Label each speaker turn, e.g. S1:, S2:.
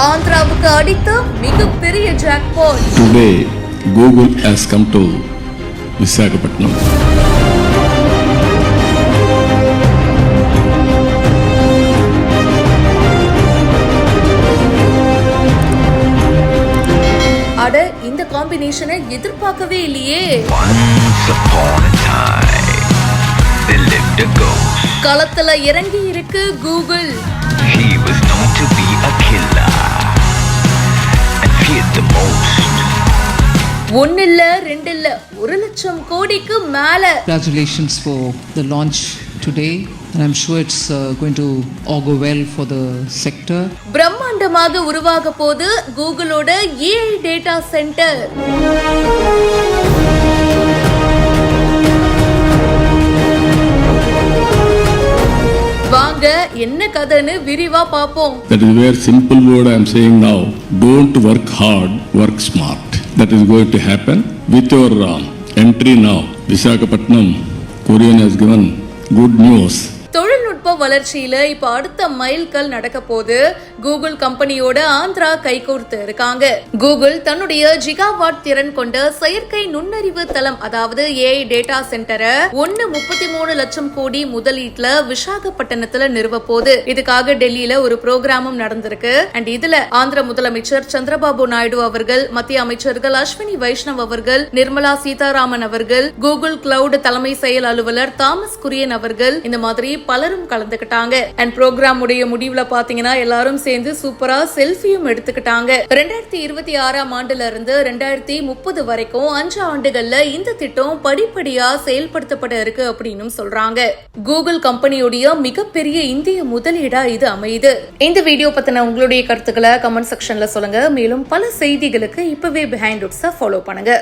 S1: ஆந்திராவுக்கு அடித்த மிகப்பெரிய jackpot.
S2: Today, Google has come to Visakhapatnam.
S1: அட, இந்த காம்பினேஷனை எதிர்பார்க்கவே இல்லையே. களத்துல இறங்கி இருக்கு Google.
S3: He was known to be a killer and feared the most.
S1: ஒன்னில்ல ரெண்டில்ல 1 லட்சம் கோடிக்கு மேல.
S4: Congratulations for the launch today, and I'm sure it's going to augur well for the sector.
S1: பிரம்மாண்டமாக உருவாக போது கூகுளோட AI டேட்டா சென்டர். வாங்க என்ன கதைன்னு விரிவா பாப்போம்.
S2: That is where simple word I am saying now. Don't work hard, work smart. That is going to happen with your entry now. Visakhapatnam, Korean has given good news.
S1: தொழில்நுட்ப வளர்ச்சியில இப்ப அடுத்த மைல்கல் நடக்க போது கூகுள் கம்பெனியோட ஆந்திரா கைகோர்த்து இருக்காங்க. கூகுள் தன்னுடைய ஜிகாவாட் திறன் கொண்ட செயற்கை நுண்ணறிவு தளம், அதாவது AI டேட்டா சென்டரை 1.33 லட்சம் கோடி முதலீட்டுல விசாகப்பட்டினத்துல நிறுவ போது. இதுக்காக டெல்லியில ஒரு ப்ரோக்ராமும் நடந்திருக்கு. அண்ட் இதுல ஆந்திர முதலமைச்சர் சந்திரபாபு நாயுடு அவர்கள், மத்திய அமைச்சர்கள் அஸ்வினி வைஷ்ணவ் அவர்கள், நிர்மலா சீதாராமன் அவர்கள், கூகுள் கிளவுட் தலைமை செயல் அலுவலர் தாமஸ் குரியன் அவர்கள், இந்த மாதிரி பலரும் கலந்துக்கிட்டாங்க. அண்ட் ப்ரோக்ராம் உடைய முடிவுல பாத்தீங்கன்னா எல்லாரும் சேர்ந்து சூப்பரா செல்ஃபியும் எடுத்துக்கிட்டாங்க. 2026ஆம் ஆண்டுல இருந்து 2030 வரைக்கும் 5 ஆண்டுகள்ல இந்த திட்டம் படிப்படியா செயல்படுத்தப்பட இருக்கு அப்படின்னு சொல்றாங்க. கூகுள் கம்பெனியுடைய மிகப்பெரிய இந்திய முதலீடா இது அமையுது. இந்த வீடியோ பத்தின உங்களுடைய கருத்துக்களை கமெண்ட் செக்ஷன்ல சொல்லுங்க. மேலும் பல செய்திகளுக்கு இப்பவே பிஹைண்ட் ரூட்ஸை ஃபாலோ பண்ணுங்க.